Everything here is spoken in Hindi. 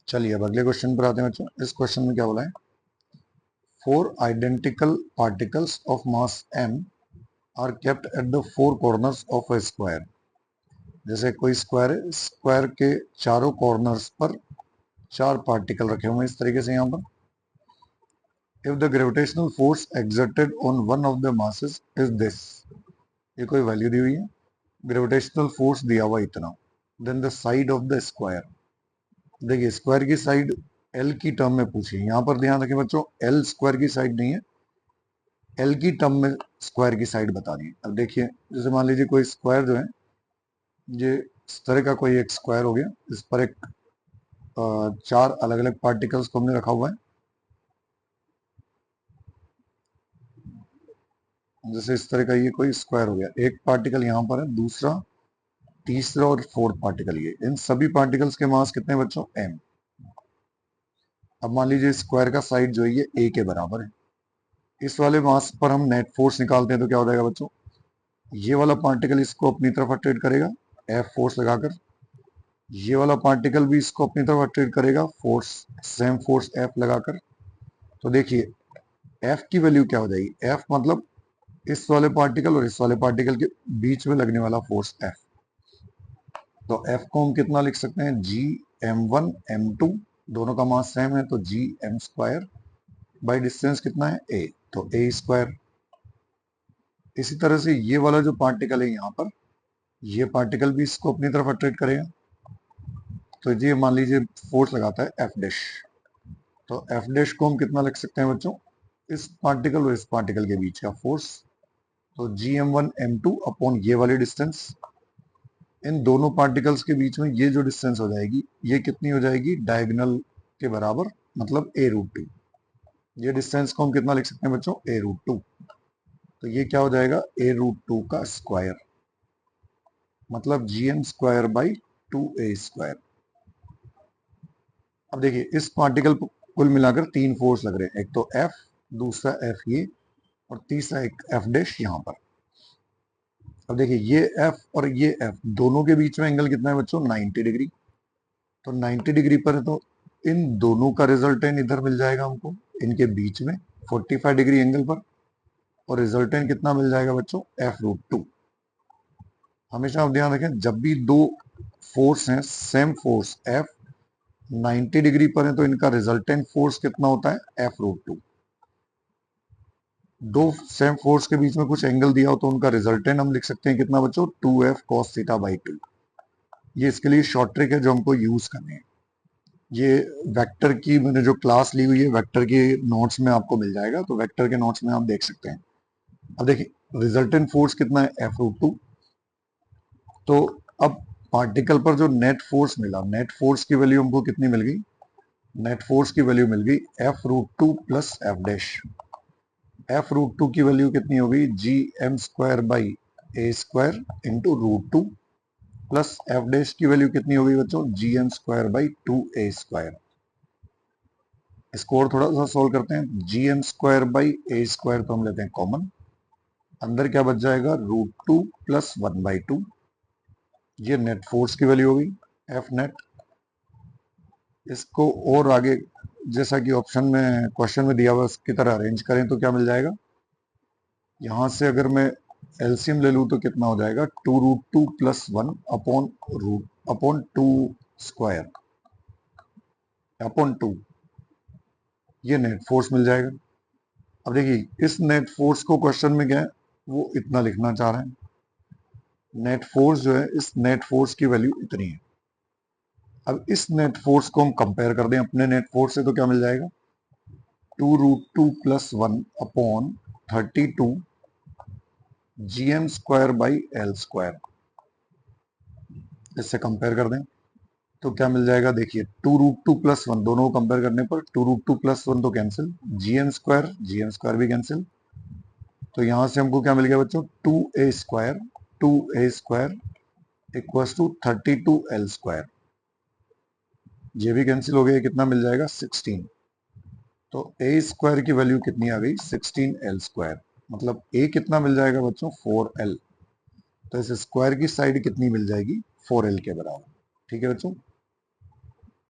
चलिए अब अगले क्वेश्चन पर आते हैं बच्चों। इस क्वेश्चन में क्या बोला है, 4 identical particles of mass m are kept at the 4 corners of a square। जैसे कोई स्क्वायर है, स्क्वायर के चारों कॉर्नर्स पर 4 पार्टिकल रखे हुए हैं इस तरीके से यहाँ पर। If the gravitational force exerted on one of the masses is this, ये कोई वैल्यू दी हुई है, ग्रेविटेशनल फोर्स दिया हुआ इतना, then the side of the square. देखिए स्क्वायर की साइड एल की टर्म में पूछी है, यहाँ पर ध्यान रखें बच्चों, एल स्क्वायर की साइड नहीं है, एल की टर्म में स्क्वायर की साइड बतानी है। अब देखिए जैसे मान लीजिए कोई स्क्वायर जो है, ये इस तरह का कोई एक स्क्वायर हो गया, इस पर एक 4 अलग अलग पार्टिकल्स को हमने रखा हुआ है। जैसे इस तरह का ये कोई स्क्वायर हो गया, एक पार्टिकल यहाँ पर है, दूसरा, तीसरा और फोर्थ पार्टिकल ये। इन सभी पार्टिकल्स के मास कितने हैं बच्चों, m। अब मान लीजिए स्क्वायर का साइड जो है ये a के बराबर है, इस वाले मास पर हम नेट फोर्स निकालते हैं तो क्या हो जाएगा बच्चों, ये वाला पार्टिकल इसको अपनी तरफ अट्रैक्ट करेगा F फोर्स लगाकर, ये वाला पार्टिकल भी इसको अपनी तरफ अट्रैक्ट करेगा फोर्स, सेम फोर्स F लगाकर। तो देखिए F की वैल्यू क्या हो जाएगी, F मतलब इस वाले पार्टिकल और इस वाले पार्टिकल के बीच में लगने वाला फोर्स F। तो F को हम कितना लिख सकते हैं, जी m1 m2, दोनों का मास सेम है तो जी m स्क्वायर बाई डिस्टेंस कितना है a, तो a स्क्वायर। इसी तरह से ये वाला जो पार्टिकल है यहाँ पर, ये पार्टिकल भी इसको अपनी तरफ अट्रैक्ट करेगा, तो ये मान लीजिए फोर्स लगाता है F डैश। तो F डैश को हम कितना लिख सकते हैं बच्चों, इस पार्टिकल और इस पार्टिकल के बीच का फोर्स, तो जी m1 m2 अपॉन ये वाली डिस्टेंस। इन दोनों पार्टिकल्स के बीच में ये जो डिस्टेंस हो जाएगी, ये कितनी हो जाएगी, डायगोनल के बराबर, मतलब a√2। ये डिस्टेंस को हम कितना लिख सकते हैं बच्चों, a√2। तो ये क्या हो जाएगा, a√2 का स्क्वायर, मतलब gm square by 2a square. अब देखिए इस पार्टिकल को कुल मिलाकर 3 फोर्स लग रहे हैं, एक तो F, दूसरा F ये, और तीसरा एक F डैश यहाँ पर। अब देखिए ये F और ये F दोनों के बीच में एंगल कितना है बच्चों, 90 डिग्री। तो 90 डिग्री पर है तो इन दोनों का रिजल्टेंट इधर मिल जाएगा हमको, इनके बीच में 45 डिग्री एंगल पर, और रिजल्टेंट कितना मिल जाएगा बच्चों, F√2। हमेशा आप ध्यान रखें, जब भी दो फोर्स हैं सेम फोर्स F 90 डिग्री पर है तो इनका रिजल्टेंट फोर्स कितना होता है, F√2। दो सेम फोर्स के बीच में कुछ एंगल दिया हो तो उनका रिजल्टेंट हम लिख सकते हैं कितना बच्चों, 2F cos थीटा बाई 2। ये इसके लिए शॉर्ट ट्रिक है जो हमको यूज करनी है। ये वेक्टर की मैंने जो क्लास ली हुई है, वेक्टर के नोट्स में आपको मिल जाएगा, तो वेक्टर के नोट्स में आप देख सकते हैं। अब देखिए रिजल्टेंट फोर्स कितना है, F√2। तो अब पार्टिकल पर जो नेट फोर्स मिला, नेट फोर्स की वैल्यू हमको कितनी मिल गई, नेट फोर्स की वैल्यू मिल गई F√2 plus F dash. F√2 की वैल्यू कितनी होगी, G M square by A square into √2 plus F dash की वैल्यू कितनी होगी बच्चों, G M square by 2a square. इसको और थोड़ा सा सोल्व करते हैं, G M square by A square तो हम लेते हैं कॉमन, अंदर क्या बच जाएगा, √2 प्लस 1/2। ये नेट फोर्स की वैल्यू होगी F नेट। इसको और आगे जैसा कि ऑप्शन में क्वेश्चन में दिया हुआ उसकी तरह अरेंज करें तो क्या मिल जाएगा, यहां से अगर मैं एलसीएम ले लूं तो कितना हो जाएगा, 2√2 प्लस 1 अपॉन 2 स्क्वायर अपॉन 2, ये नेट फोर्स मिल जाएगा। अब देखिए इस नेट फोर्स को क्वेश्चन में क्या है, वो इतना लिखना चाह रहे हैं, नेट फोर्स जो है, इस नेट फोर्स की वैल्यू इतनी है। अब इस नेट फोर्स को हम कंपेयर कर दें अपने नेट फोर्स से तो क्या मिल जाएगा, 2√2 plus 1 upon 32 G M square by L square. इससे कंपेयर कर दें तो क्या मिल जाएगा, देखिए 2√2 प्लस 1, दोनों को कंपेयर करने पर 2√2 प्लस 1 तो कैंसिल, जी एम स्क्वायर भी कैंसिल। तो यहां से हमको क्या मिल गया बच्चों, 2a square equals to 32l square. ये भी कैंसिल हो गया, कितना मिल जाएगा, 16। तो a स्क्वायर की वैल्यू कितनी आ गई, 16l स्क्वायर, मतलब a कितना मिल जाएगा बच्चों, 4l। तो इस स्क्वायर की साइड कितनी मिल जाएगी, 4l के बराबर। ठीक है बच्चों।